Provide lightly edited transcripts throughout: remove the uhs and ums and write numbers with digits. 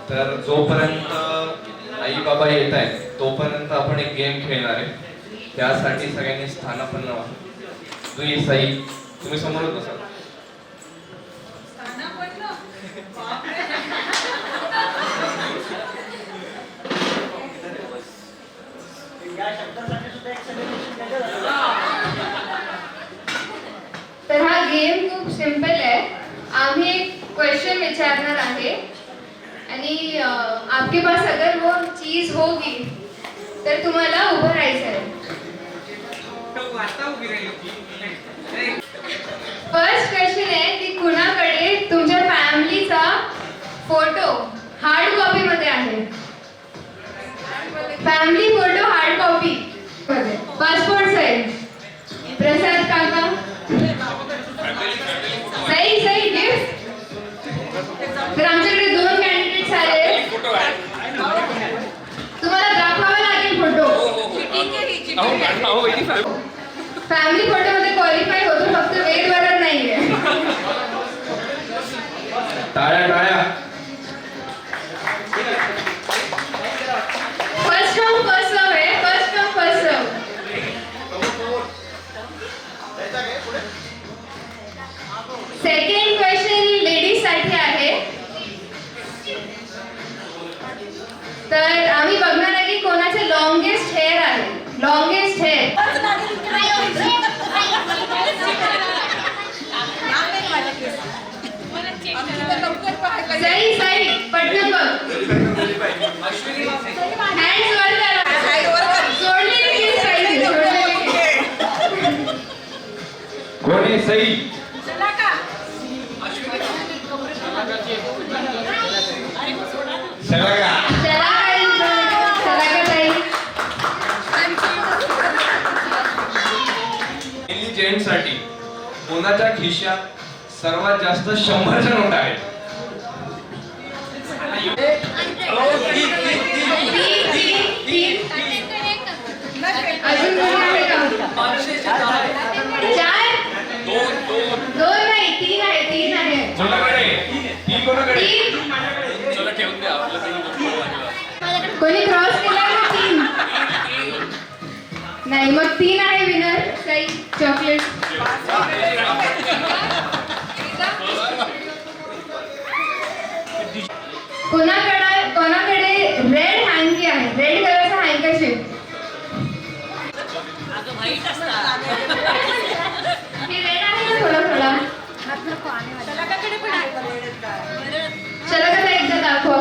तर जोपर्यंत आई बाबा येत आहेत तोपर्यंत आपण एक गेम खेळणार आहे. त्यासाठी सगळ्यांनी स्थानापन्न व्हा. जुई साई तुम्ही समोरच बसा. तर हा गेम खूप सिंपल आहे. आम्ही एक क्वेश्चन विचारणार आहे आणि आपके पास अगर वो चीज होगी तर तुम्हाला उभं राहायचं आहे. फर्स्ट क्वेश्चन आहे की कुणाकडे तुमच्या फॅमिलीचा फोटो हार्ड कॉपी मध्ये आहे. फॅमिली फोटो हार्ड कॉपी मध्ये पासपोर्ट साइज. प्रसाद काका सही सही गिफ्ट. तर आमच्याकडे 2 कॅन्डिडेट्स आले. तुम्हाला दाखवावा लागेल फोटो. फॅमिली फोटो मध्ये क्वालिफाय होतो, फक्त वेट वरच नाहीये. टाळ्या टाळ्या. फर्स्ट कम फर्स्ट सर्व आहे. First come first serve. Second question ladies साठी आहे. तर आम्ही बघणार आहे की कोणाचे लॉंगेस्ट हेअर आहे. Longest hair. सही सही पटकन बघ. हँड्स वर करा. सोडलेली केस पाहिजे. सोडलेली केस. कोणी सई? चला का? चला ताई. जेंट्स साठी कोणाच्या खिशात सर्वात जास्त 100च्या नोट आहेत? अजून कोणी आहे का? 4 2 नाही 3 आहे. 3 आहे. कोणाकडे? 3 कोणाकडे? 3 चला ठेवून द्या. आपलं कोणी क्रॉस केला ना 3 नाही. मग 3 आहे विनर. सई चॉकलेट. कोणाकडे रेड हँकी आहे. रेड कलरचा हँकरशिप. हे रेड आहे ना थोडा थोडा. चला का एकदा दाखव.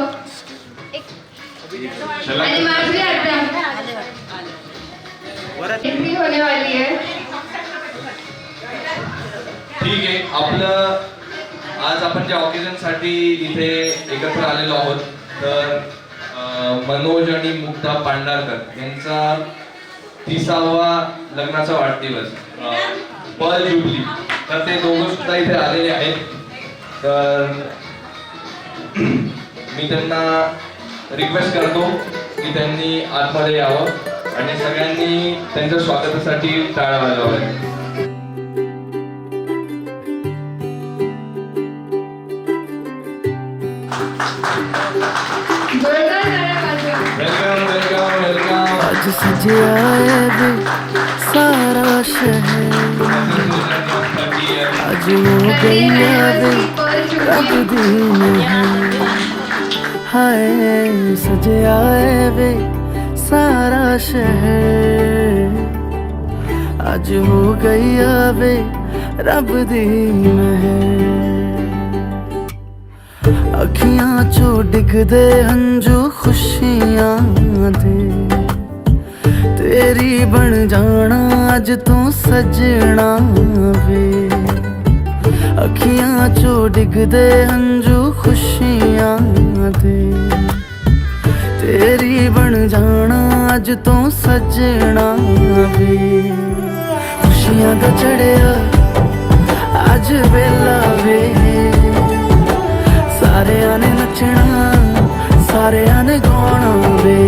आणि माझी आता एंट्री होने वाली है. ठीक आहे. आपलं आज आपण ज्या ऑकेजन साठी इथे एकत्र आलेलो आहोत तर मनोज आणि मुग्धा पांडारकर यांचा 30वा लग्नाचा वाढदिवस पर्ल जुबली. तर ते दोघं सुद्धा इथे आलेले आहेत. तर मी त्यांना रिक्वेस्ट करतो की त्यांनी आतमध्ये यावं आणि सगळ्यांनी त्यांच्या स्वागतासाठी टाळ्या वाजवाव्यात. Welcome welcome welcome. आज सजिया है वे सारा शहर. आज हो गया वे रब दिन है. हाय सजिया है वे सारा शहर. आज हो गया वे रब दिन है. अखियां चो डिगदे हंजू खुशियां दे. तेरी बन जाना अज तू सजना वे. अखियां चो डिगदे हंजू खुशियां दे. तेरी बन जाना अज तू सजना वे. खुशियां दा चढ़िया अज वेला वे. सारिया ने नचना सारिया ने गाना वे.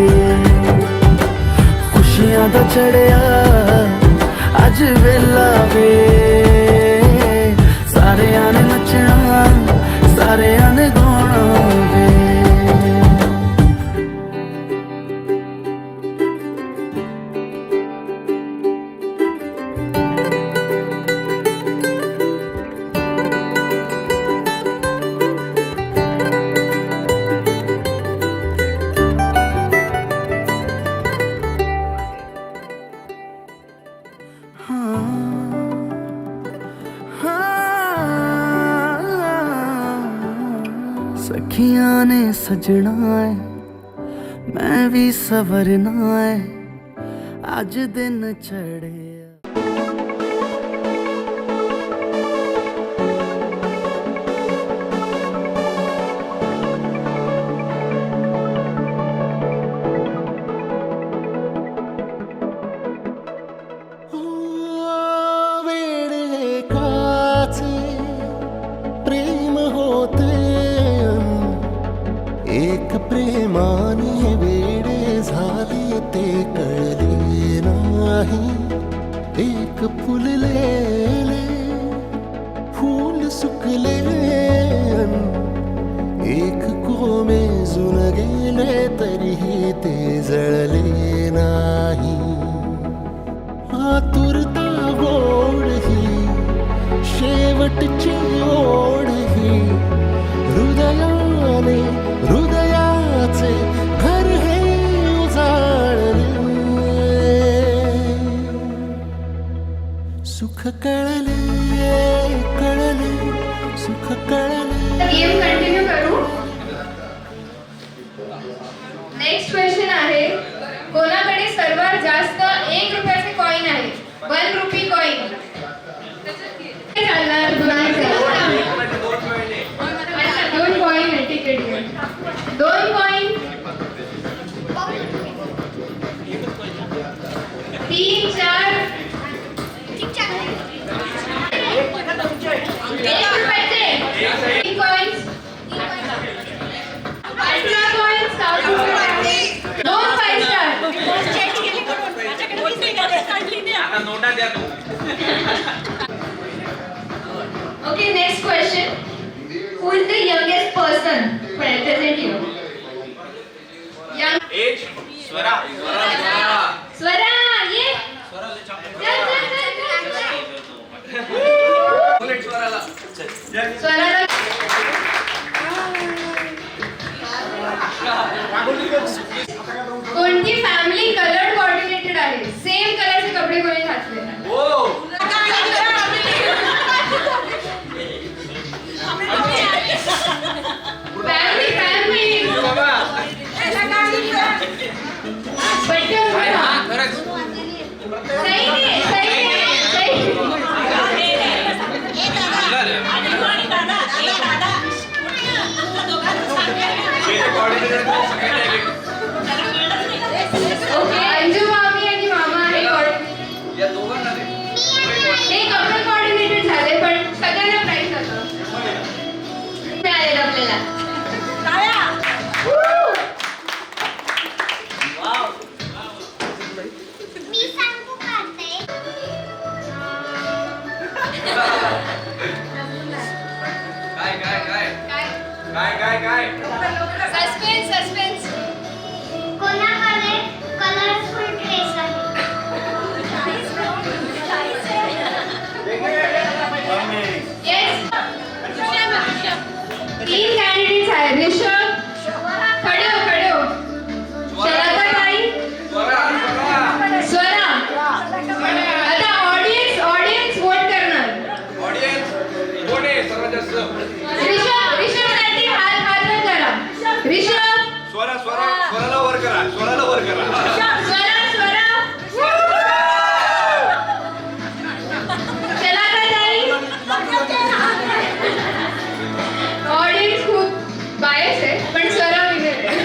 खुशियां दा चढ़िया अज वेला वे. सारिया ने नचना सारिया ने गाना वे. में सजना है, मैं भी सवरना है, आज दिन चढ़े। प्रेम होते एक प्रेमाने वेडे झाले ते कळले नाही. एक फुललेले फूल सुकले एक कोमेजून गेले तरीही ते जळले नाही. आतुरता गोड ही शेवटची ओढ ही, हृदयाने हृदयाचे घर हे उजाळले. सुख कळले कळले सुख कळले. गेम कंटिन्यू करू. नेक्स्ट क्वेश्चन आहे, कोणाकडे सर्वात जास्त 1 रुपयाचे कॉइन आहे? 1 रुपी कॉइन चालणार. 2 कॉइन आहे. ठीक आहे. 2 कॉइन, 3 4 1 रुपयाचे 3 coins, 18 coins, 2 5 star. Okay, next question. Who is the youngest person present here? Young. Age Swara. Swara, ये. चल. स्वराला. कोणती फॅमिली कलर कोऑर्डिनेटेड आहे? सेम कलरचे कपडे कोणी घातले? Family okay. अंजू मामी आणि मामा हे कपडे कोऑर्डिनेटेड झाले, पण सगळ्यांना प्राइस मिळालेलं आपल्याला. काय सस्पेन्स. कोणाकडे कलरफुल ड्रेस आहे? येस. 3 कॅन्डिडेट्स आहेत. ऋषभ, खडे हो. शरदाताई, स्वरा. आता ऑडियन्स वोट करणार. ऋषभसाठी हात वर करा. ऋषभ, स्वराला वर करा. स्वरा. शरदाताई. ऑडियन्स खूप बायस आहे, पण स्वरा विनर आहे.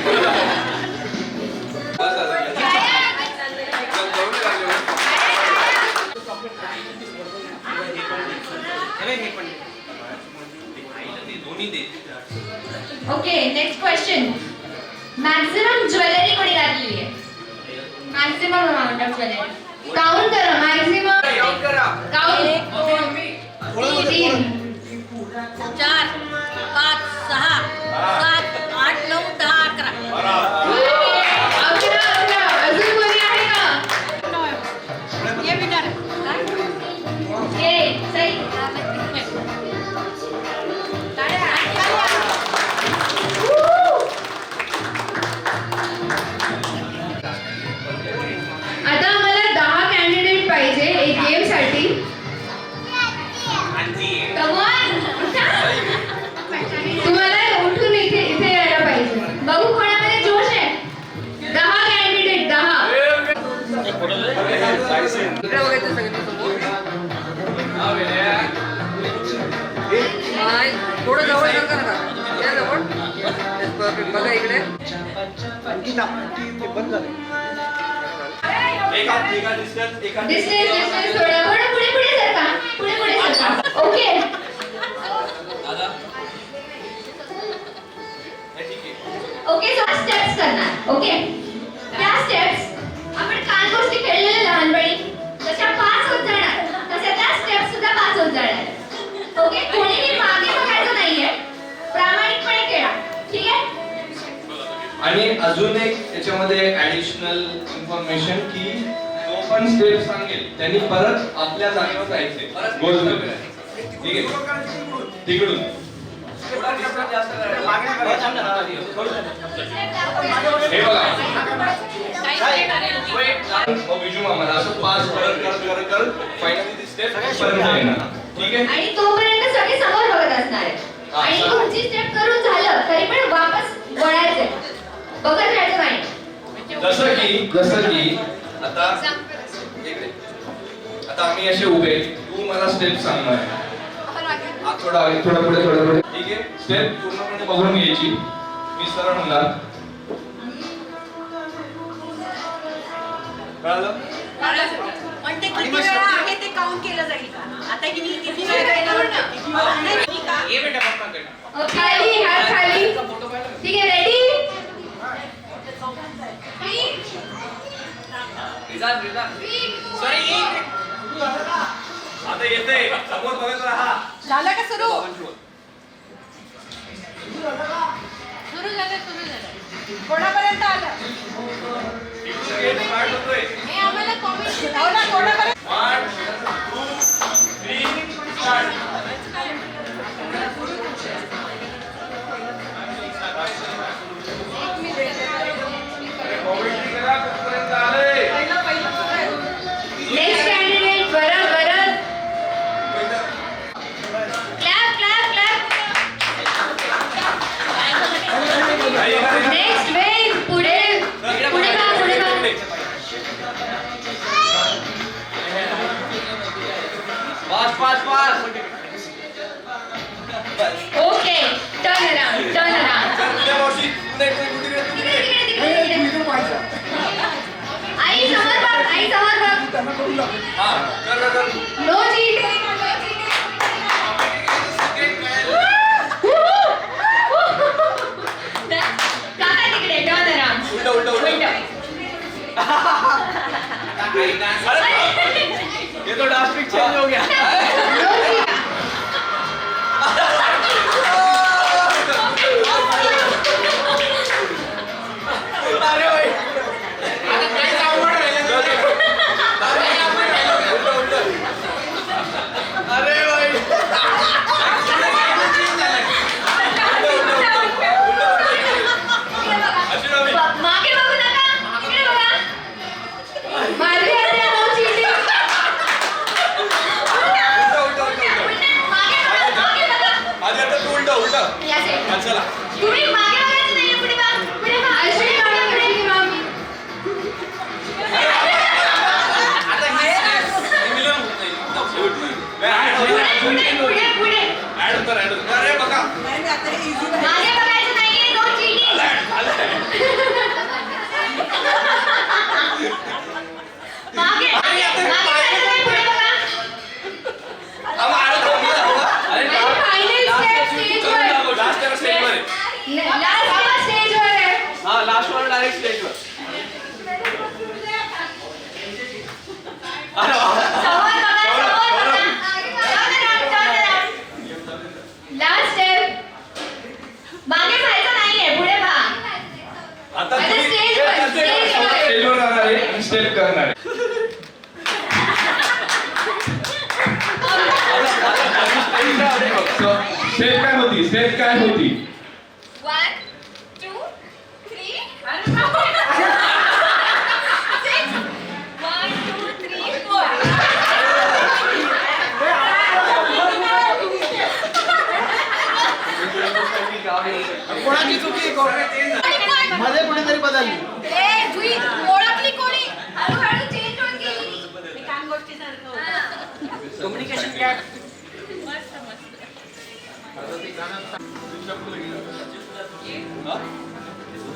Okay, next question. Maximum jewellery कोणी घातली आहे? Maximum amount of jewellery count करा. Maximum count. 3 4 5 6 7 8 9 10 11. 11. अजून कोणी आहे का? ये विनर. ये सही. आता आम्हाला 10 कॅन्डिडेट पाहिजे एक गेम साठी. Come on. तुम्हाला उठून इथे बघा इकडे. डिस्टन्स थोडं पुढे सरका. पुढे सरका. ओके. ओके, सो स्टेप्स करणार. ओके, त्या स्टेप्स आपण काल गोष्टी खेळलेल्या लहानपणी जशा 5 होत जाणार तशा त्या स्टेप्स सुद्धा 5 होत जाणार. ओके, कोणीही मागे बघायचं नाहीये, प्रामाणिकपणे खेळा. ठीक आहे. आणि अजून एक त्याच्यामध्ये ऍडिशनल इन्फॉर्मेशन की जो पण स्टेप सांगेल त्यांनी परत आपल्या जागेवर जायचे. गोल ठीक आहे, तिकडून हे बघा. विजू मामाला असं 5 करत फायनली ती स्टेप पर्यंत येणार. ठीक आहे. आणि तोपर्यंत सगळे समोर बघत असणार आहे. आणि पुढची स्टेप करून झालं तरी पण वापस वळायचंय, बघत राहायचं नाही. जसं की आता आम्ही असे उभे, तू मला स्टेप सांगणार आहे. थोडं पुढे. ठीक आहे, स्टेप पूर्णपणे बघून घ्यायची. मी सरळ म्हणणार. कळलं? पण ते किती वेळा आहे ते काउंट केलं जाईल का? आता किती वेळा येणार नाही का? खाली हात खाली. ठीक आहे, रेडी. आता येते समोर बघत राहा. झालं का सुरू? सुरू झालं. कोणापर्यंत आलं? गेम स्टार्ट होतोय. हे आम्हाला कॉमेंट कोणापर्यंत? 1 2 3 स्टार्ट. कॉमेंट्री करा कुठपर्यंत आले. Next candidate. परत क्लॅप. नेक्स्ट वेग. पुढे बघा. पास. Okay, turn around. आई समोर बघ. No cheating. काका तिकडे. Turn around. उलट. ये तो डास्टिक चेंज हो गया. No cheating. अरे भाई मागे बघू नका. इकडे बघा. माझी हात द्या. No cheating. मागे बघा. या साईड. तुम्ही मागे बघायचं नाहीये, पुढे बघा. अश्विनी मागे बघा. पुढे. अरे बघा. मागे बघायचं नाहीये. No cheating. मागे बघायचं नाही. पुढे बघा. फायनल स्टेप स्टेजवर. लास्ट स्टेजवर आहे. हाँ लास्ट वन डायरेक्ट स्टेज पर. अरे समोर बघा. Last step. मागे जायचं नाहीये, पुढे पहा. आता आता स्टेजवर जाणार आहे आणि स्टेप करणार आहे. स्टेप काय होती. 1 2 3 1 2 3 4. कोणाची चुकी मध्ये कुठेतरी बदलली. ओळखली कोणी? हळूहळू चेंज होत गेली. मी कान गोष्टीसारखं होतं. Communication gap. मस्त.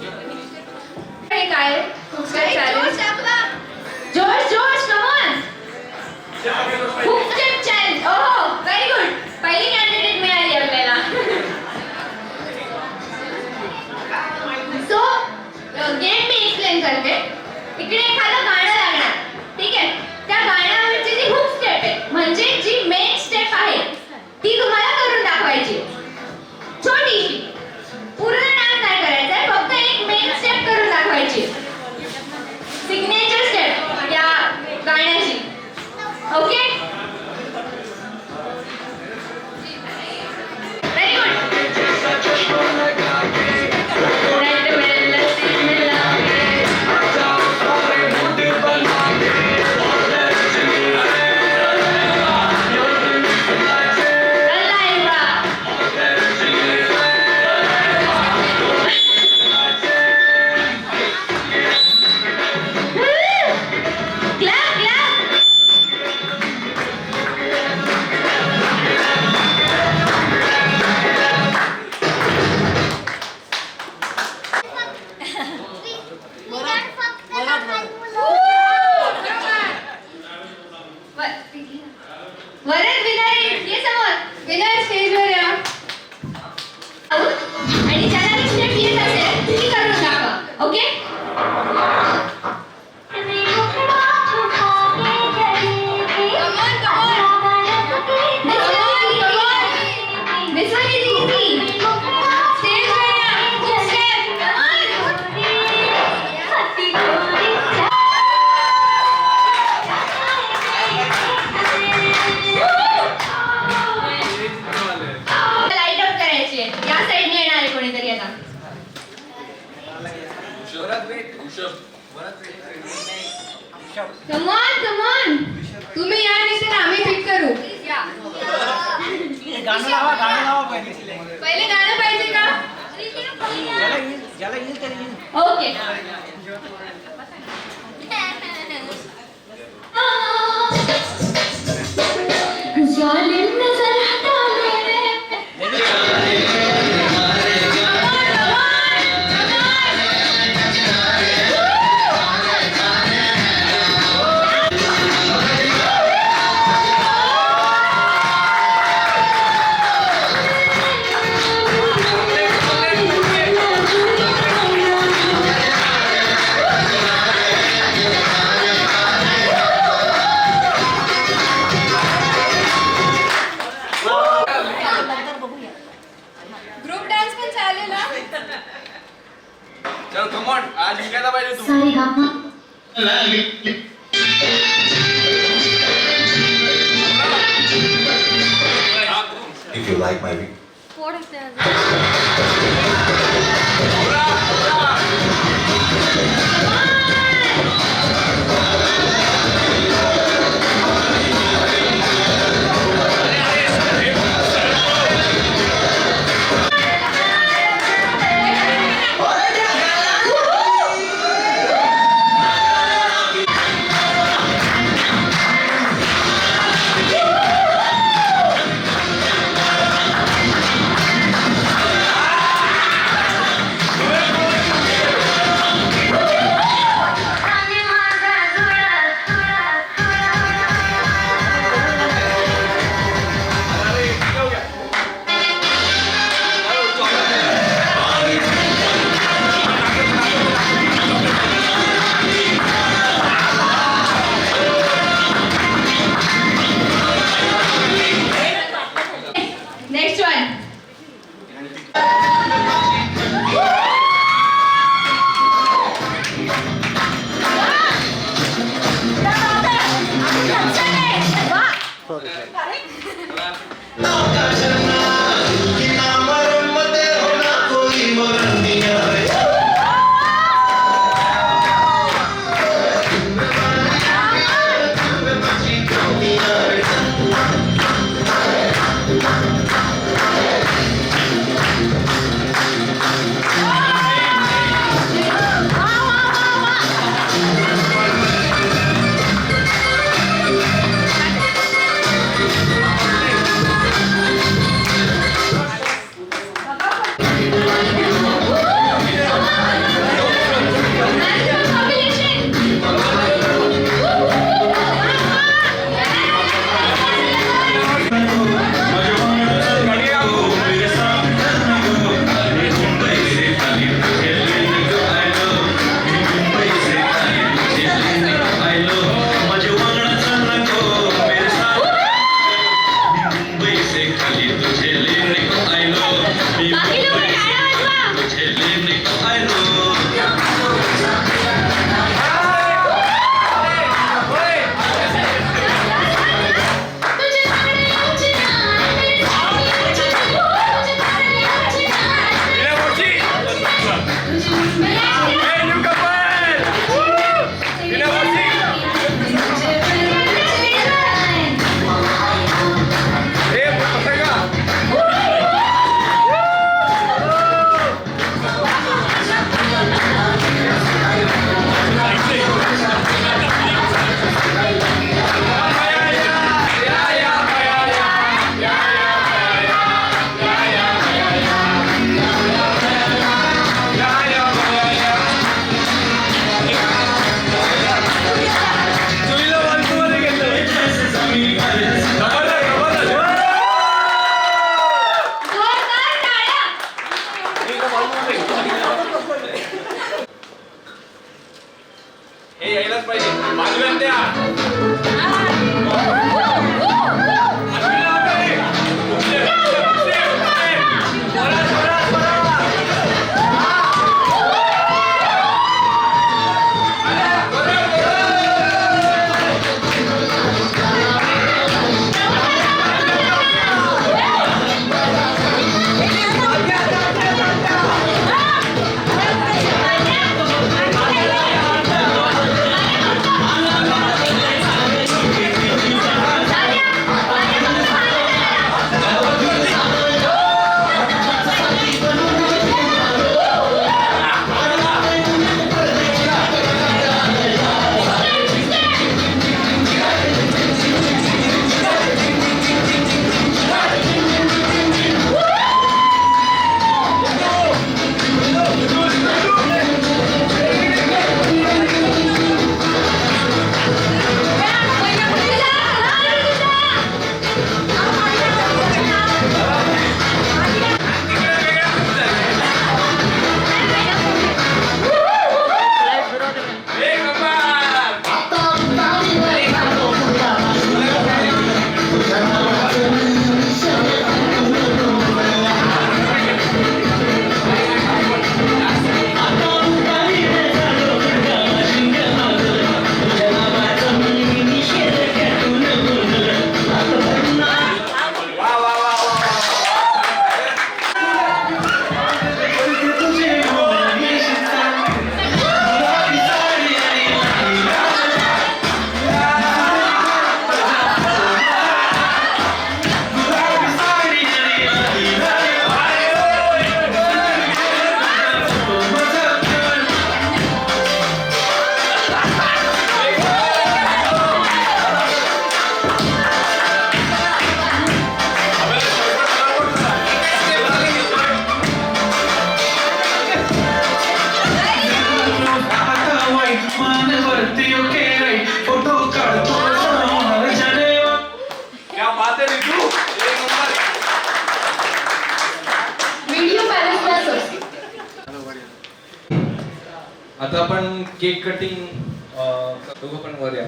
हे काय चॅलेंज जोश जोश कम ऑन खूप चॅलेंज ओहो व्हेरी गुड पहिली कॅन्डिडेट मिळाली आपल्याला सो गेम मी एक्सप्लेन करते इकडे एखादं गाणं लागणार ठीक आहे त्या गाण्यावरची जी हुक स्टेप आहे म्हणजे जी मेन स्टेप आहे ती तुम्हाला करून दाखवायची छोटीशी पूर्ण डान्स नाही करायचा आहे फक्त एक मेन स्टेप करून दाखवायची सिग्नेचर स्टेप या गाण्याची okay very Clap, clap. Varad winner ये समोर विनर स्टेजवर या आणि ज्याला ती स्टेप येत असेल ती करून दाखवा okay This one is easy. Stage where ya. Good step. Light up करायची आहे. या साईडने येणार आहे कोणीतरी आता. Come on, come on. तुम्ही या नाही तर आम्ही पिक करू. या. गाणं लावा पहिले. पहिले गाणं पाहिजे का? ज्याला येईल त्याला येईल. ओके. जालिम नजर हटा मेरे ग्रुप डान्स पण चालेल ना चल कम ऑन आज जिंकायला पाहिजे तू सारे gamma If you like my video. जोरदार टाळ्या. हे यायलाच पाहिजे मागव्यात द्या क्या बात है रितू एक नंबर व्हिडिओ पॅरेंट्सला आता आपण केक कटिंग दोघं पण वर या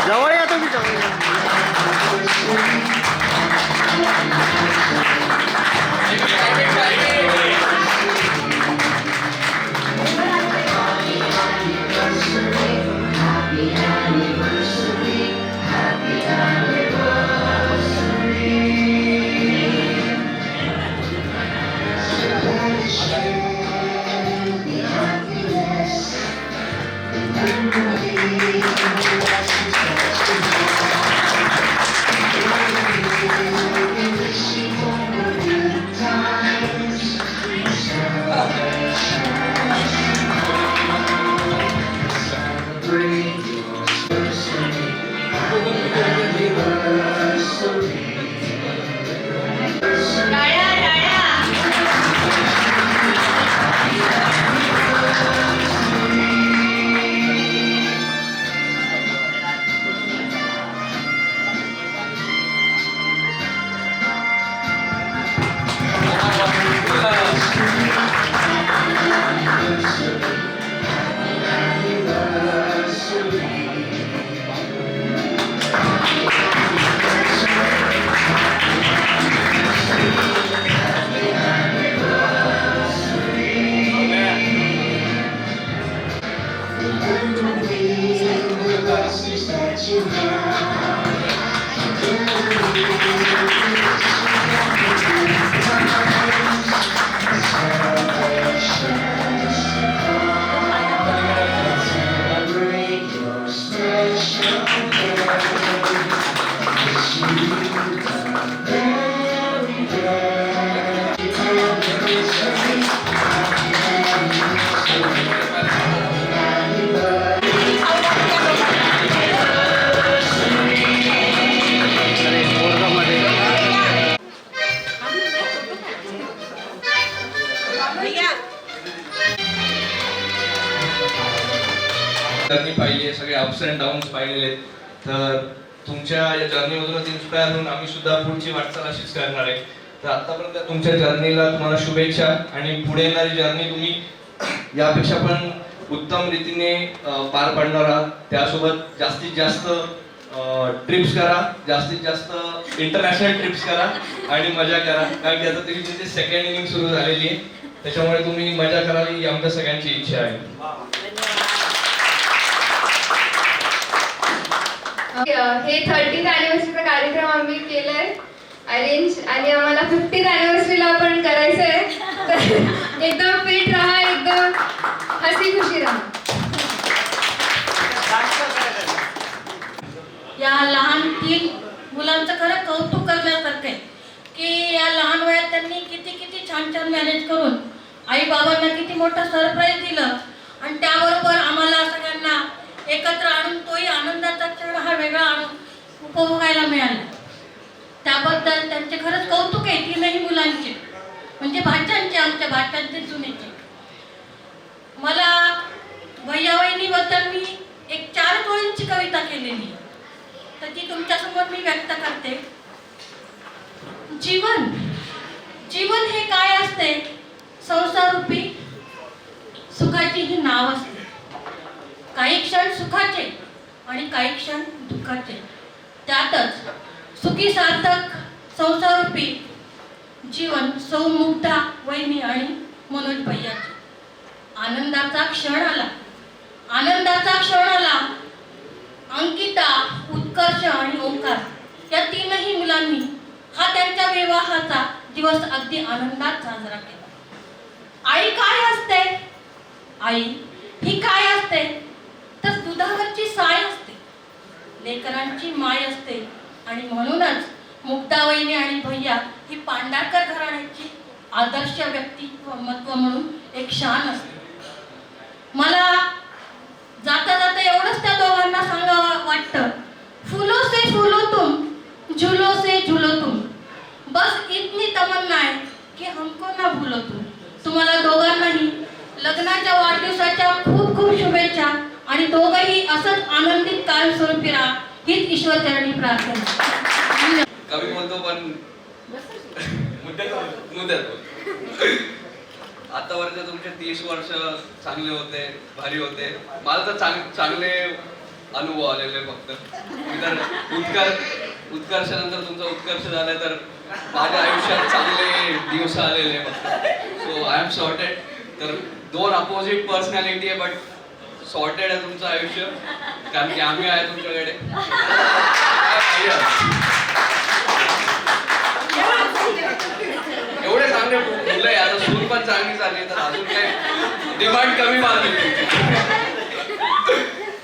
जवळ या तुम्ही जवळ या. भैया जर्नी पाहिली आहे, सगळे अप्स अँड डाऊन्स पाहिलेले आहेत. तर तुमच्या या जर्नीमधूनच इन्स्पायर होऊन आम्ही सुद्धा पुढची वाटचाल अशीच करणार आहे. तर आतापर्यंत तुमच्या जर्नीला तुम्हाला शुभेच्छा आणि पुढे येणारी जर्नी तुम्ही यापेक्षा पण उत्तम रीतीने पार पाडणार आहात. त्यासोबत जास्तीत जास्त ट्रिप्स करा, जास्तीत जास्त इंटरनॅशनल ट्रिप्स करा आणि मजा करा. कारण की आता तुमची सेकंड इनिंग सुरू झालेली आहे, त्याच्यामुळे तुम्ही मजा करावी ही आमच्या सगळ्यांची इच्छा आहे. हे 30th अॅनिव्हर्सरीचा कार्यक्रम आम्ही केलाय अरेंज आणि आम्हाला 50th अॅनिव्हर्सरीला पण करायचंय. तर एकदम फिट राहा, एकदम हसी खुशी राहा. या लहान 3 मुलांचं खरं कौतुक करण्यासारखं आहे की या लहान वयात त्यांनी किती छान छान मॅनेज करून आई बाबांना किती मोठं सरप्राईज दिलं आणि त्याबरोबर आम्हाला सगळ्यांना एकत्र आणून तोही आनंदाचा क्षण हा वेगळा आणून उपभोगायला मिळाला. त्याबद्दल त्यांचे खरंच कौतुक आहे 3ही मुलांचे, म्हणजे भाच्यांचे, आमच्या भाच्यांचे जुनेचे. मला भैया वहिनीबद्दल मी एक 4 ओळींची कविता केलेली, तर ती तुमच्यासमोर मी व्यक्त करते. जीवन जीवन हे काय असते? संसारूपी सुखाची ही नाव असते. काही क्षण सुखाचे आणि काही क्षण दुःखाचे, त्यातच सुखी सार्थक संसारूपी जीवन सौमुग्धा वहिनी आणि मनोज भैयाचे. आनंदाचा क्षण आला. अंकिता, उत्कर्ष आणि ओंकार या 3ही मुलांनी हा त्यांच्या विवाहाचा दिवस अगदी आनंदात साजरा केला. आई काय असते? आई ही काय असते? तर दुधावरची साय असते, लेकरांची माय असते. आणि म्हणूनच मुक्तावहिनी आणि भैया ही पांढारकर घराण्याची आदर्श व्यक्तिमत्व म्हणून एक शान असते. मला जाता जाता एवढंच त्या दोघांना सांगावं वाटतं, फुलो से फुलो तुम, झुलो से झुलो तुम, बस इतनी तमन्ना है कि हमको ना भूलो तुम. तुम्हाला दोघांनाही लग्नाच्या वाढदिवसाच्या खूप खूप शुभेच्छा आणि दोघंही असंच आनंदित कायमस्वरूपी राहा हीच ईश्वरचरणी प्रार्थना. कवी म्हणतो पण मुद्द्यात आतापर्यंत तुमचे 30 वर्ष चांगले होते, भारी होते. मला तर चांगले अनुभव आलेले. फक्त मी तर उत्कर्षानंतर तुमचा उत्कर्ष झालाय, तर माझ्या आयुष्यात चांगले दिवस आलेले फक्त. So I am sorted. तर 2 अपोजिट पर्सनॅलिटी आहे, बट सॉर्टेड आहे तुमचं आयुष्य, कारण की आम्ही आहे तुमच्याकडे. एवढे चांगले मुलं आहे, आता सून पण चांगली झाली, तर अजून काय डिमांड कमी मारली.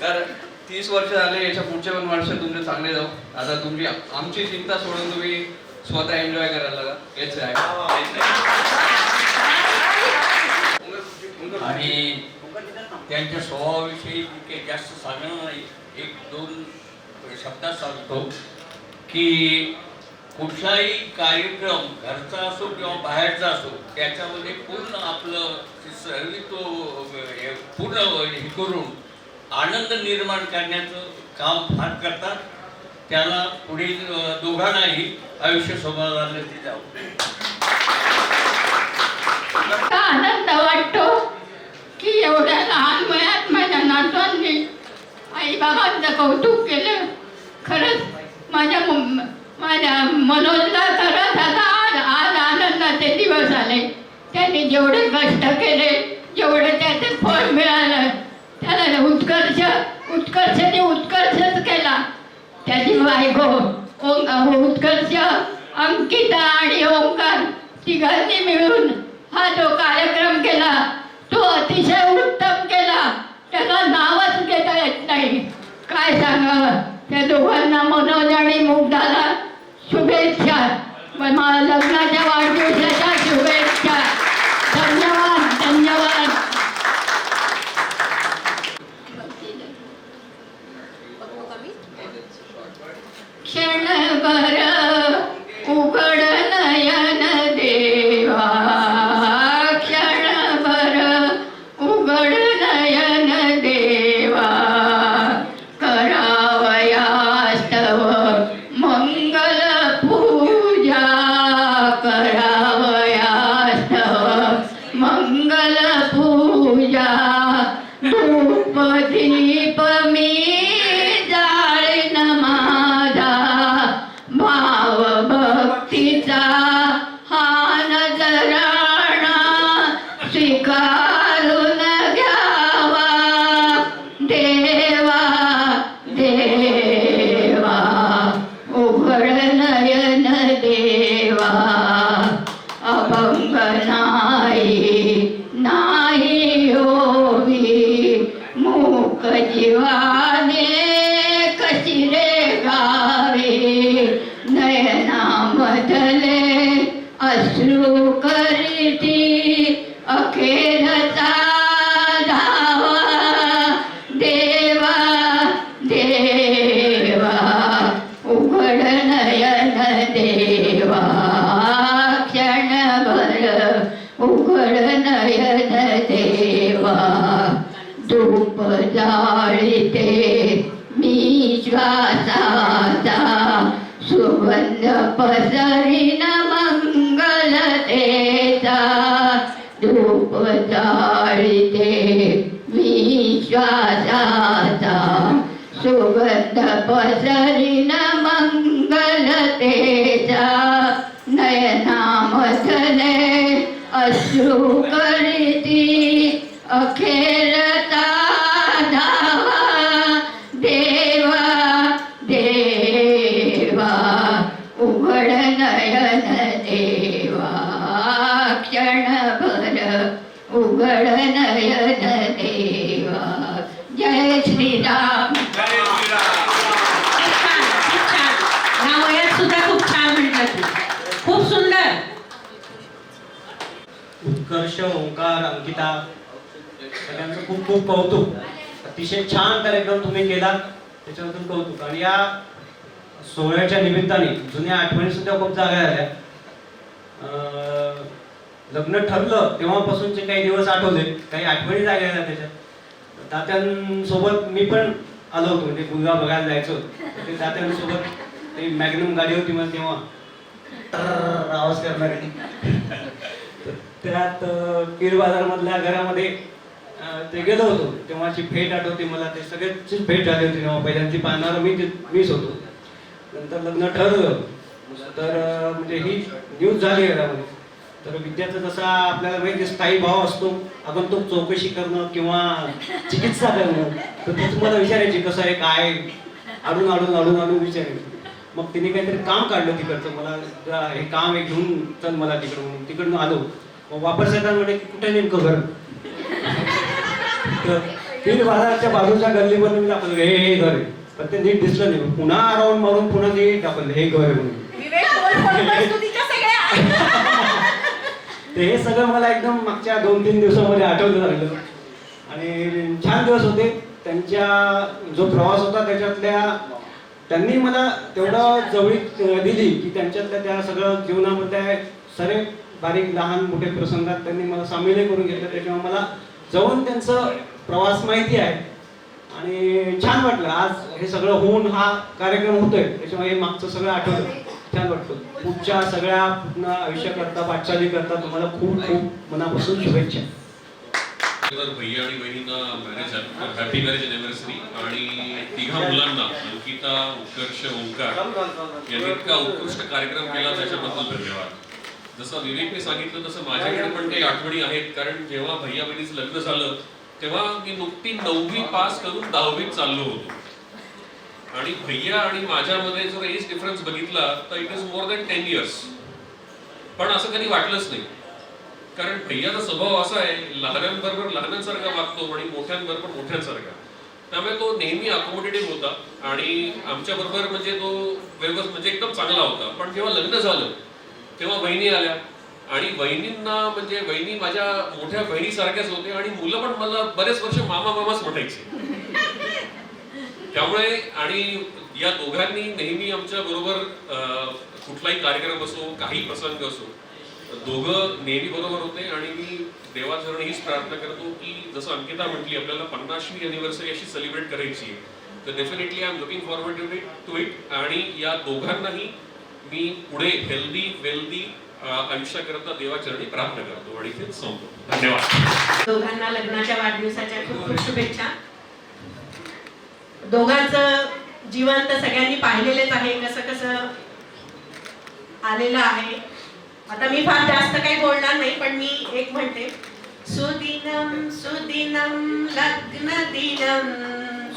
तर 30 वर्ष झाले, याच्या पुढचे पण वर्ष तुमचे चांगले जाऊ. आता तुमची आमची चिंता सोडून तुम्ही स्वतः एन्जॉय करायला लागा, हेच आहे. आणि त्यांच्या स्वभावाविषयी काही जास्त सांगणं नाही, 1-2 शब्दात सांगतो की कुठलाही कार्यक्रम घरचा असो किंवा बाहेरचा असो, त्याच्यामध्ये पूर्ण आपलं पूर्ण हे करून आनंद निर्माण करण्याचं काम फार करतात. त्याला पुढील दोघांनाही आयुष्य समाधानाने जावं. आनंद वाटतो की एवढ्या लहान वयात माझ्या नातवांनी आई बाबांचं कौतुक केलं. खरंच माझ्या मनोजला खरंच आता आज आनंदाचे दिवस आले. त्यांनी जेवढे कष्ट केले, जेवढे त्याचे फळ मिळालं, त्याला उत्कर्षाने उत्कर्षच केला. त्याची बायको उत्कर्ष, अंकिता आणि ओंकार तिघांनी मिळून हा जो कार्यक्रम केला तो अतिशय उत्तम केला. त्याला नावच घेता येत नाही. काय सांगावं, त्या दोघांना मनोज आणि मुग्धाला शुभेच्छा. लग्नाच्या वाढदिवसाच्या शुभेच्छा. धन्यवाद धन्यवाद. क्षणभर उघड नयन देवा, क्षणभर उघड नयन देवा, करावयास्तव मंगल पूजा, करावयास्तव मंगल पूजा. धूप दीप मी जाळीन माझा, भाव भक्तीचा हा नजराणा स्वीकारून घ्यावा. देवा देवा उघड नयन देवा, अभंग नाही होवी, मूक जीवाने कशी रे गावे. नयनामधले अश्रू करीती अखेरचा धावा. देवा देवा उघड नयन देवा, क्षणभर उघड नयन देवा. धूप जाळीते मी श्वासाचा, सुगंध पसरीन मंगलतेचा. धूप जाळीते मी श्वासाचा, सुगंध पसरीन मंगलतेचा. नयनामधले अश्रू करीती अखेरचा धावा. देवा देवा उघड नयन देवा, क्षणभर उघड नयन देवा. जय श्रीराम. खूप छान. ह्या वयात सुद्धा खूप छान म्हटलं तू. खूप सुंदर. उत्कर्ष, ओंकार, अंकिता सगळ्यांचं खूप खूप कौतुक. अतिशय छान कार्यक्रम तुम्ही केला, त्याच्याबद्दल कौतुक. आणि या सोहळ्याच्या निमित्ताने जुन्या आठवणी सुद्धा खूप जाग्या झाल्या. लग्न ठरलं तेव्हापासूनचे काही दिवस आठवले, काही आठवणी जाग्या झाल्या त्याच्यात. तात्यांसोबत मी पण आलो होतो, म्हणजे मुलगा बघायला जायचो. ते तात्यांसोबत ते मॅग्नम गाडी होती मला तेव्हा, आवाज करणारी. त्यात पीर बाजार मधल्या घरामध्ये ते गेलो होतो. तेव्हाची भेट आठवते मला. ते सगळ्यांचीच भेट झाली होती तेव्हा. पहिल्यांदी पाहणारा मीच होतो. नंतर लग्न ठरलं तर म्हणजे ही न्यूज झाली घरामध्ये. तर विद्याचा जसा आपल्याला माहिती स्थायी भाव असतो, आगंतुक चौकशी करणं किंवा चिकित्सा करणं, तर ती तुम्हाला विचारायची कसं आहे काय, आडून विचारायची. मग तिने काहीतरी काम काढलं तिकडचं. मला हे काम हे घेऊन चल मला तिकडं म्हणून. तिकडनं आलो. मग वापस येताना म्हणे कुठे नेमकं घर. तर पीर बाजाराच्या बाजूच्या गल्लीमध्ये मी दाखवलं हे घर आहे. पण ते नीट दिसलं नाही. पुन्हा राऊंड मारून पुन्हा नीट दाखवलं हे घर आहे म्हणून. ते हे सगळं मला एकदम मागच्या 2-3 दिवसामध्ये आठवलं लागलं. आणि छान दिवस होते. त्यांच्या जो प्रवास होता त्याच्यातल्या त्यांनी मला तेवढं जवळीक दिली की त्यांच्यातल्या त्या सगळं जीवनामध्ये सारे बारीक लहान मोठे प्रसंगात त्यांनी मला सामील करून घेतलं. त्याच्यामुळे मला जवळून त्यांचं प्रवास माहिती आहे आणि छान वाटलं. आज हे सगळं होऊन हा कार्यक्रम होतोय, त्याच्यामुळे हे मागचं सगळं आठवलं, छान वाटतं. पुढच्या सगळ्या पूर्ण आयुष्याकरता वाटचाली करता तुम्हाला खूप खूप मनापासून शुभेच्छा. भैया आणि बहिणींना मॅरेज हॅपी मॅरेज अॅनिव्हर्सरी. आणि तिघा मुलांना अंकिता, उत्कर्ष, ओंकार यांनी इतका उत्कृष्ट कार्यक्रम केला त्याच्याबद्दल धन्यवाद. जसं विवेकने सांगितलं तसं माझ्याकडे पण काही आठवणी आहेत. कारण जेव्हा भैया बहिणीचं लग्न झालं तेव्हा मी नुकती 9वी पास करून 10वीत चाललो होतो. आणि भैया आणि माझ्यामध्ये जर एज डिफरन्स बघितला तर it is more than 10 years. पण असं कधी वाटलंच नाही, कारण भैयाचा स्वभाव असा आहे, लहानांबरोबर लहानांसारखा वागतो आणि मोठ्यांबरोबर मोठ्यांसारखा. त्यामुळे तो नेहमी अकोमोडेटिव्ह होता आणि आमच्या बरोबर म्हणजे तो व्यवस्थित म्हणजे एकदम चांगला होता. पण जेव्हा लग्न झालं तेव्हा वहिनी आल्या आणि वहिनींना म्हणजे वहिनी माझ्या मोठ्या बहिणीसारख्याच होते आणि मुलं पण मला बरेच वर्ष मामा मामाच म्हणायचे. त्यामुळे आणि या दोघांनी नेहमी आमच्या बरोबर कुठलाही कार्यक्रम असो, काही प्रसंग असो, दोघं नेहमी बरोबर होते. आणि मी देवाचरणी हीच प्रार्थना करतो की जसं अंकिता म्हटली आपल्याला 50वी अॅनिव्हर्सरी अशी सेलिब्रेट करायची आहे, तर definitely I am looking forward to it. आणि या दोघांनाही मी पुढे हेल्दी वेल्दी आयुष्याकरता देवाचरणी प्रार्थना करतो आणि इथेच संपतो. धन्यवाद. दोघांना लग्नाच्या वाढदिवसाच्या खूप खूप शुभेच्छा. दोघांचं जीवन तर सगळ्यांनी पाहिलेलेच आहे, कसं कसं आलेलं आहे. आता मी फार जास्त काही बोलणार नाही, पण मी एक म्हणते, सुदिनम सुदिनम लग्न दिनम,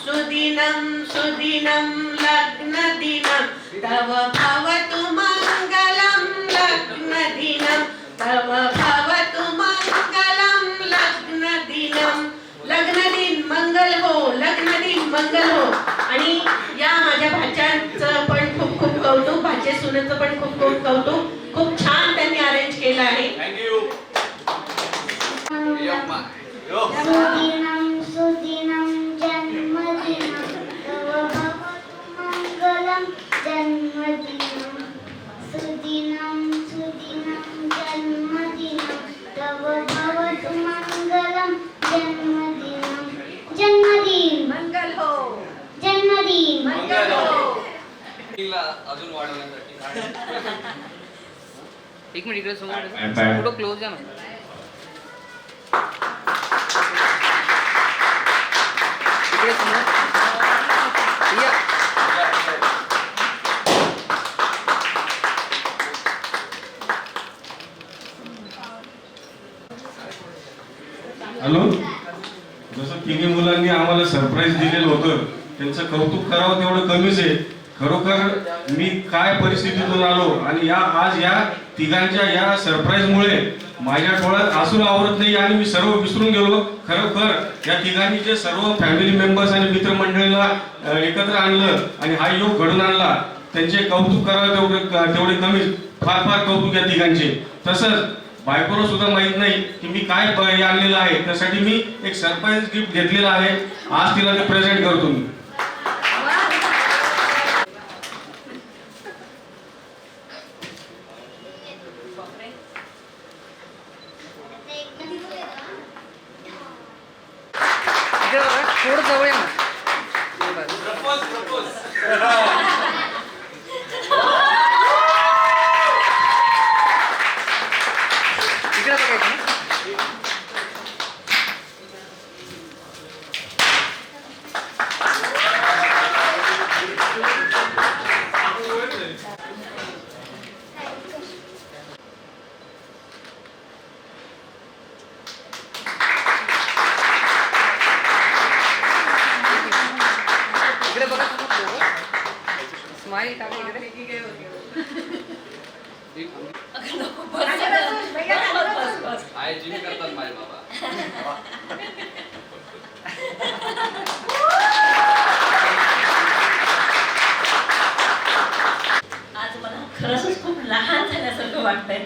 सुदिनम सुदिनम लग्न दिनम, तव भवतु मंगलम लग्न दिनम, तव भवतु मंगलम लग्न दिनम. लग्न दिन मंगल हो, लग्न दिन मंगल हो. आणि या माझ्या भाच्याचं पण खूप खूप कौतुक, भाचे सुनेचं पण खूप खूप कौतुक. खूप छान त्यांनी अरेंज केलं आहे. सुदिनम सुदिनम जन्मदिनम, तव भवतु मंगलम जन्मदिनम. सुदिनम सुदिनम जन्मदिनम, तव भवतु मंगलम जन्मदिनम. जन्मदिन मंगल हो, जन्मदिन मंगल हो. अजून वाढवण्यासाठी एक मिनिट इकडे समोर फोटो क्लोज आहे ना. इकडे समोर या. हॅलो, जसं तिन्ही मुलांनी आम्हाला सरप्राईज दिलेलं होतं, त्यांचं कौतुक करावं तेवढं कमीच आहे. खरोखर मी काय परिस्थितीतून आलो आणि आज या तिघांच्या या सरप्राईजमुळे माझ्या डोळ्यात आसून आवरत नाही आणि मी सर्व विसरून गेलो. खरोखर या तिघांनी जे सर्व फॅमिली मेंबर्स आणि मित्रमंडळीला एकत्र आणलं आणि हा योग घडून आणला, त्यांचे कौतुक करावं तेवढे कमीच. फार फार कौतुक या तिघांचे. तसंच बायकोला सुद्धा माहित नाही की मी काय आणलेलं आहे, त्यासाठी मी एक सरप्राईज गिफ्ट घेतलेलं आहे. आज तिला ते प्रेझेंट करतो मी. थोडं जवळ आहे इकडे बघायचं. इकडे बघा स्माइल टाका इकडे. आय जिम करतात माझे बाबा. आज मला खरंच खूप लहान झाल्यासारखं वाटतंय.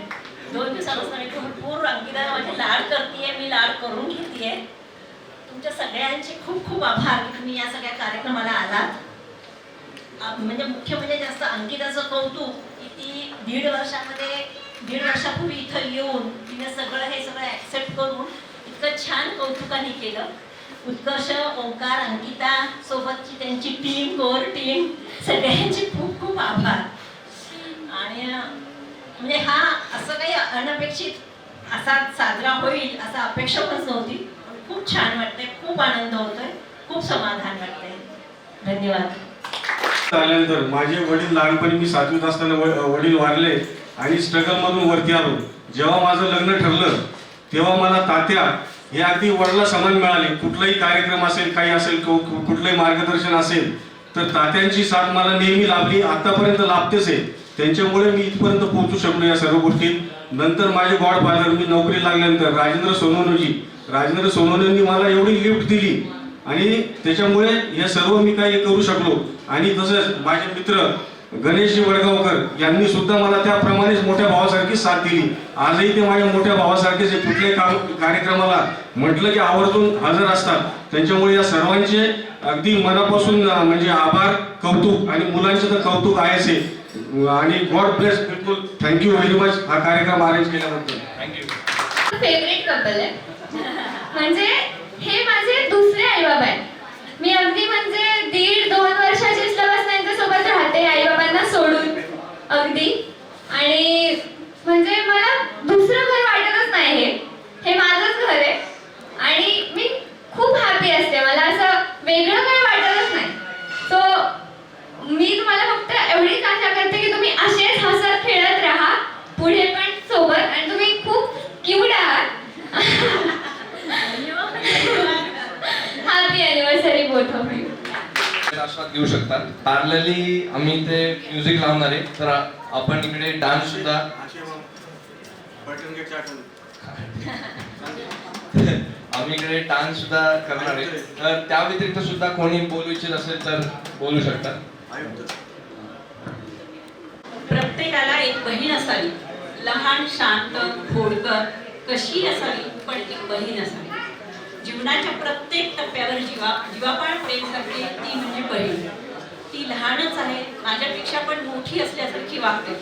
2 दिवसापासून मी भरपूर अंकिता माझे लाड करतेय, मी लाड करून घेतेय. तुमच्या सगळ्यांचे खूप खूप आभार की तुम्ही या सगळ्या कार्यक्रमाला आलात. म्हणजे मुख्य म्हणजे जास्त अंकिताचं कौतुक की ती 1.5 वर्षापूर्वी इथं येऊन तिने हे सगळं ॲक्सेप्ट करून इतकं छान कौतुकाने केलं. उत्कर्ष, ओंकार, अंकिता सोबतची त्यांची टीम, कोर टीम, सगळ्यांचे खूप खूप आभार. आणि म्हणजे हा असं काही अनपेक्षित असा साजरा होईल असं अपेक्षा पण नव्हती. खूप छान वाटतंय, खूप आनंद होतोय, खूप समाधान वाटतंय. धन्यवाद. आल्यानंतर माझे वडील लहानपणी मी 7वीत असताना वडील वारले आणि स्ट्रगल मधून वरती आलो. जेव्हा माझं लग्न ठरलं तेव्हा मला तात्या हे अगदी वडिला समान मिळाले. कुठलाही कार्यक्रम असेल, काही असेल, कुठलंही मार्गदर्शन असेल तर तात्यांची साथ मला नेहमी लाभली, आतापर्यंत लाभतेच आहे. त्यांच्यामुळे मी इथपर्यंत पोहोचू शकलो या सर्व गोष्टीत. नंतर माझे गॉडफादर, मी नोकरी लागल्यानंतर राजेंद्र सोनवणेंनी मला एवढी लिफ्ट दिली आणि त्याच्यामुळे हे सर्व मी काही करू शकलो. आणि तसंच माझे मित्र गणेशजी वडगावकर यांनी सुद्धा मला त्याप्रमाणेच मोठ्या भावासारखी साथ दिली. आजही ते माझ्या मोठ्या भावासारखेच कुठल्याही कार्यक्रमाला म्हटलं की आवर्जून हजर असतात. त्यांच्यामुळे या सर्वांचे अगदी मनापासून म्हणजे आभार, कौतुक. आणि मुलांचे तर कौतुक आहेच आहे. आणि God bless people. Thank you very much हा कार्यक्रम अरेंज केल्याबद्दल. थँक्यू. फेवरेट कपल आहे. म्हणजे हे माझे दुसरे आईबाबा आहेत. मी अगदी म्हणजे 1.5-2 वर्षाची असल्यापासून त्यांच्यासोबत राहते, आईबाबांना सोडून अगदी. आणि म्हणजे मला दुसरं घर वाटतच नाही. हे माझंच घर आहे आणि मी खूप हॅपी असते. मला असं वेगळं काही वाटतच नाही. सो मी तुम्हाला फक्त एवढीच आशा करते की तुम्ही असेच हसत खेळत राहा पुढे पण सोबत. आणि तुम्ही खूप क्यूट आहात. Happy anniversary both of you. आस्वाद घेऊ शकतात. पॅरलली आम्ही ते म्युझिक लावणार आहे, तर आपण इकडे डान्स सुद्धा आम्ही इकडे डान्स सुद्धा करणार आहे. तर त्या व्यतिरिक्त सुद्धा कोणी बोलू इच्छित असेल तर बोलू शकतात. प्रत्येकाला एक बहीण असावी. लहान, शांत, खोडकर कशी असावी, पण एक बहीण असावी. जीवनाच्या प्रत्येक टप्प्यावर जीवापाड प्रेम करते ती म्हणजे बहीण. ती लहानच आहे, माझ्यापेक्षा पण मोठी असल्यासारखी वागते.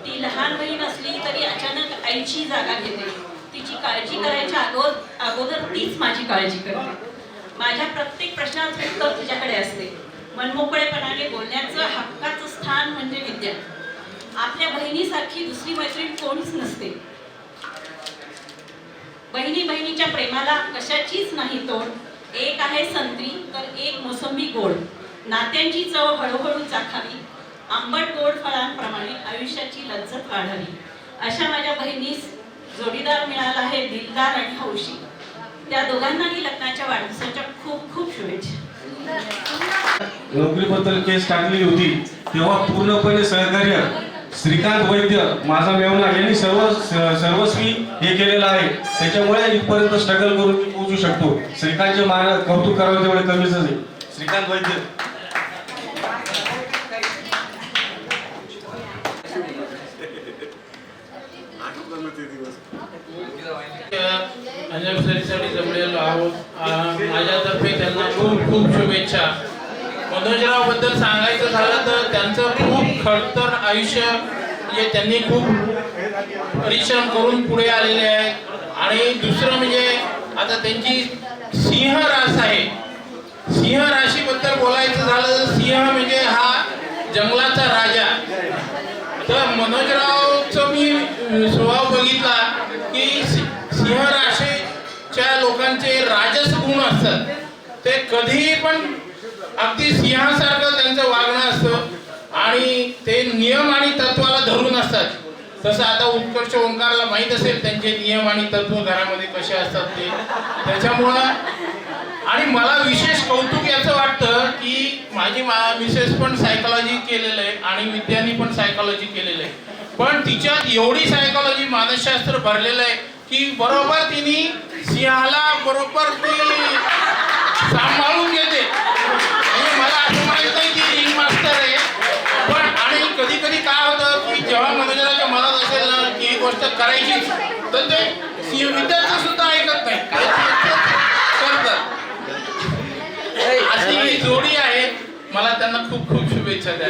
ती लहान बहीण असली तरी अचानक आईची जागा घेते. तिची काळजी करायच्या अगोदर तीच माझी काळजी करते. माझ्या प्रत्येक प्रश्नाचं उत्तर तिच्याकडे असते. मनमोकळेपणाने बोलण्याचं हक्काचं स्थान म्हणजे विद्या. आपल्या बहिणीसारखी दुसरी मैत्रीण कोणीच नसते. बहिणीच्या प्रेमाला कशाचीच नाही तोड. एक आहे संत्री तर एक मोसंबी गोड. नात्यांची चव हळूहळू चाखावी. आंबट गोड फळांप्रमाणे आयुष्याची लज्जत वाढावी. अशा माझ्या बहिणीस जोडीदार मिळाला आहे दिलदार आणि हौशी. त्या दोघांनाही लग्नाच्या वाढदिवसाच्या खूप खूप शुभेच्छा. नोकरीबद्दल केस टाकलेली होती तेव्हा पूर्णपणे सहकार्य श्रीकांत वैद्य, माझा मेवना यांनी सर्वस्वी हे केलेलं आहे. त्याच्यामुळे इथपर्यंत स्ट्रगल करून मी पोहोचू शकतो. श्रीकांतचे मान कौतुक करावं तेवढे कमीच आहे. श्रीकांत वैद्य. अॅनिव्हर्सरीसाठी जमलेलो आहोत. माझ्यातर्फे त्यांना खूप खूप शुभेच्छा. मनोजराव बद्दल सांगायचं झालं तर त्यांचं खूप खडतर आयुष्य, म्हणजे त्यांनी खूप परिश्रम करून पुढे आलेले आहेत. आणि दुसरं म्हणजे आता त्यांची सिंह रास आहे. सिंह राशीबद्दल बोलायचं झालं तर सिंह म्हणजे हा जंगलाचा राजा. तर मनोजरावचं मी स्वभाव बघितला की सिंह राशीच्या लोकांचे राजस गुण असतात. ते कधीही पण अगदी सिंहासारखं त्यांचं वागणं असतं आणि ते नियम आणि तत्वाला धरून असतात. तसं आता उत्कर्ष ओंकारला माहीत असेल त्यांचे नियम आणि तत्व घरामध्ये कसे असतात ते. त्याच्यामुळं आणि मला विशेष कौतुक याचं वाटतं की माझी मिसेस पण सायकॉलॉजी केलेलं आहे आणि विद्यानी पण सायकॉलॉजी केलेलं आहे. पण तिच्यात एवढी सायकॉलॉजी मानसशास्त्र भरलेलं आहे की बरोबर तिने सिंहाला बरोबर ती सांभाळून घेते. मला असं म्हणायचं नाही की रिंग मास्टर आहे. पण आणि कधी कधी काय होतं की जेव्हा मनोजराच्या मनात असेल ना की ही गोष्ट करायचीच तर ते विद्यार्थी सुद्धा ऐकत नाही, करतात. अशी ही जोडी आहे. मला त्यांना खूप खूप शुभेच्छा द्या.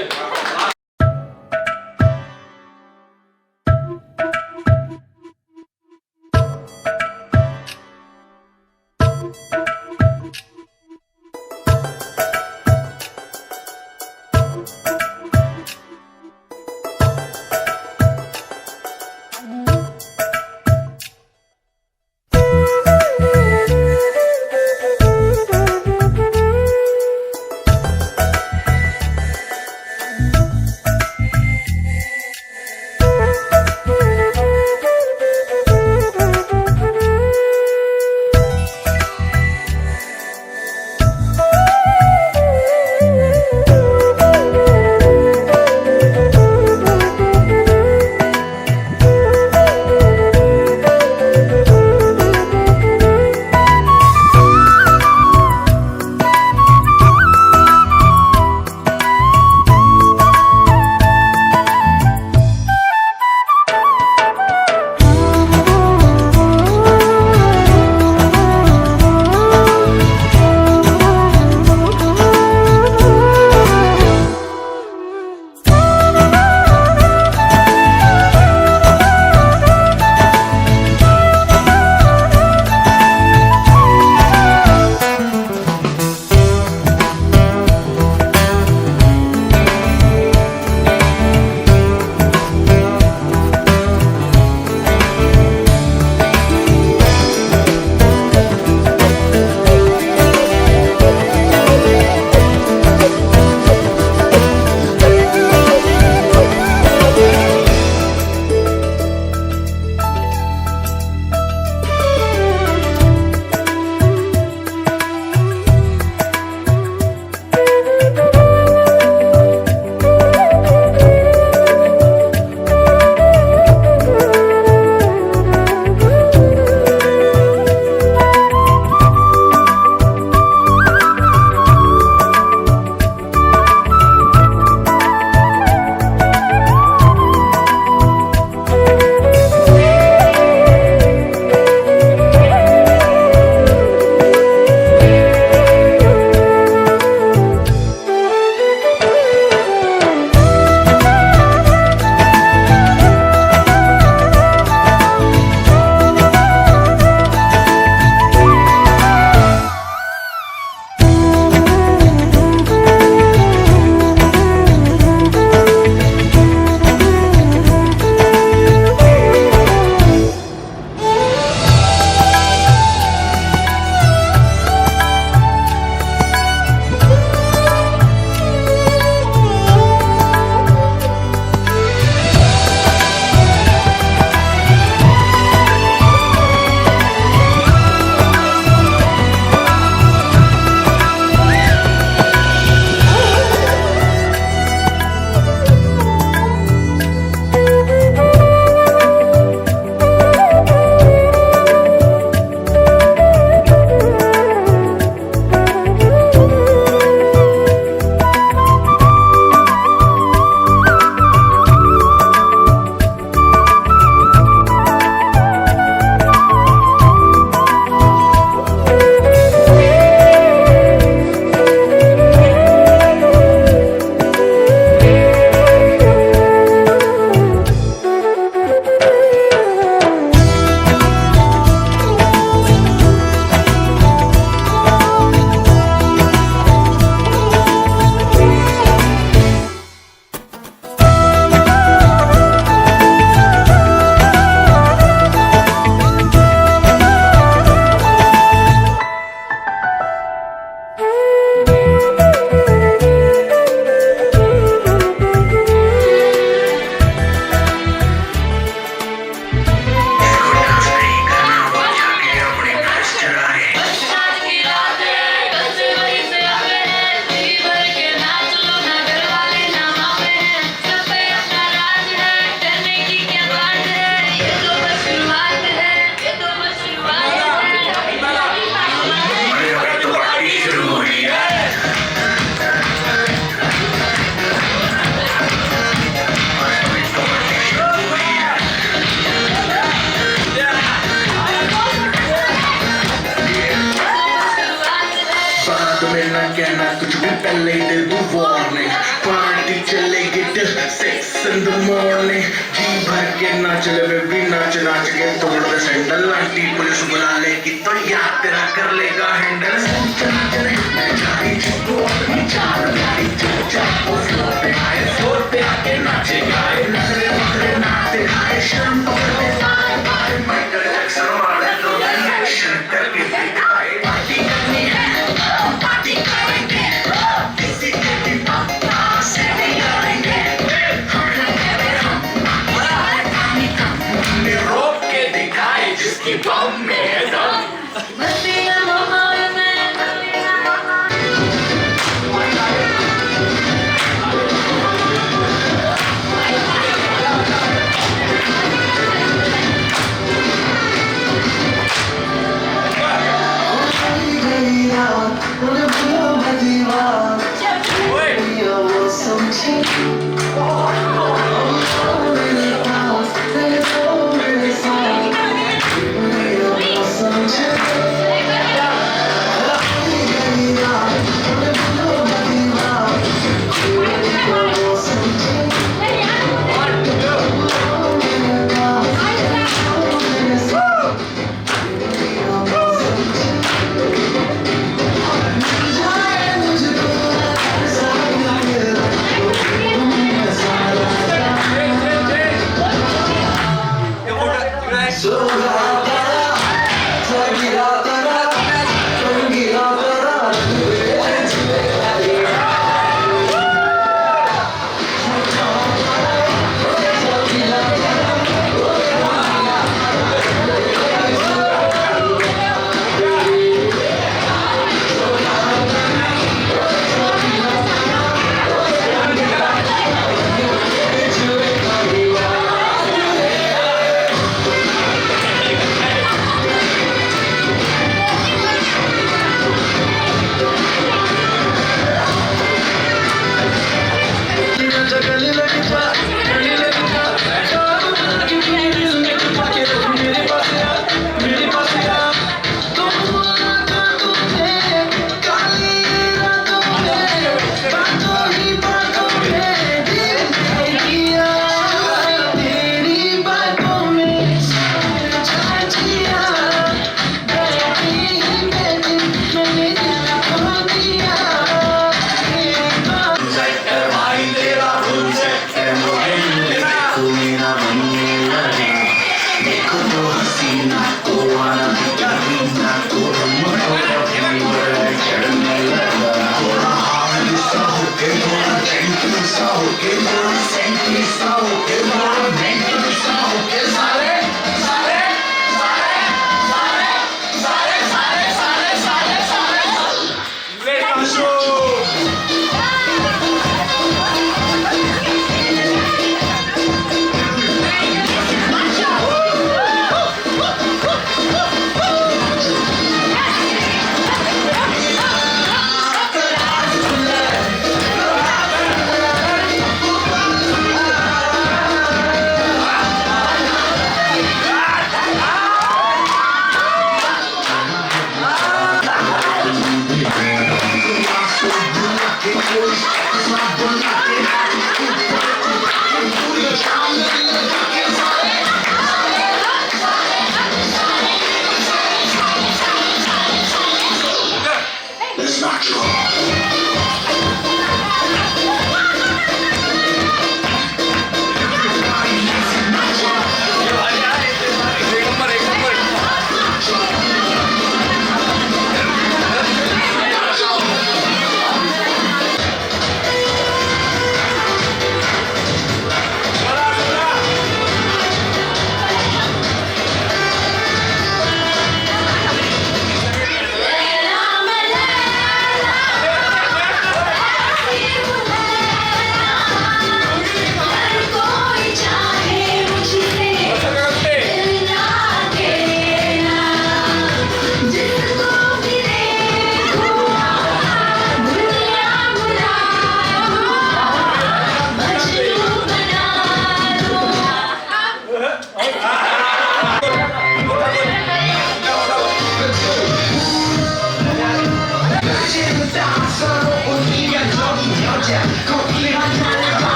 कुछ भी पहले ही दे दूं वार्निंग पार्टी चलेगी till 6 in the morning जी भर के नाच ले बेबी नाच नाच के तोड़ दे सैंडल आंटी पुलिस बुला लेगी तो याद तेरा कर लेगा हैंडल चार गाड़ी चुपचाप फ्लोर पे आए फ्लोर पे आके नाचे गाए नखरे नखरे नाचते आए शर्म पकड़ते आए माइकल जैक्सन वाले तो एक्शन करके दिखाए पार्टी करनी है पार्टी करेंगे किसी के भी पापा से नहीं आएंगे हमने रोक के दिखाए जिसकी बम में है दम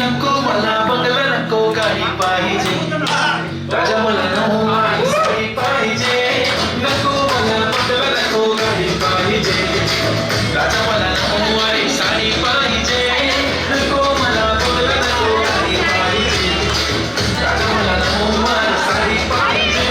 नको मला बंगला नको गाडी पाहिजे राजा मला नऊवारी साडी पाहिजे नको मला बंगला नको गाडी पाहिजे राजा मला नऊवारी साडी पाहिजे नको मला बंगला नको गाडी पाहिजे राजा मला नऊवारी साडी पाहिजे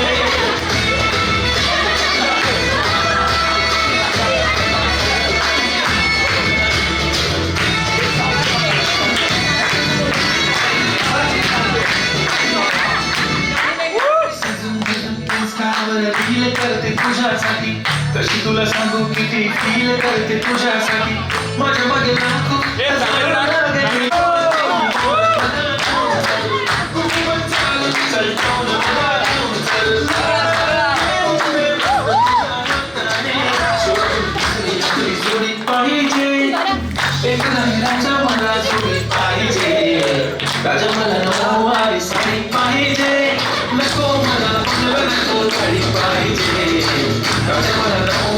फील करते तुझ्यासाठी कशी तुला सांगू किती फील करते तुझ्यासाठी माझ्या मागे लाखो जोडी पाहिजे एक राजा मला जोडी पाहिजे राजा मला नऊवारी साडी पाहिजे नको मला नको गाडी पाहिजे राजा मला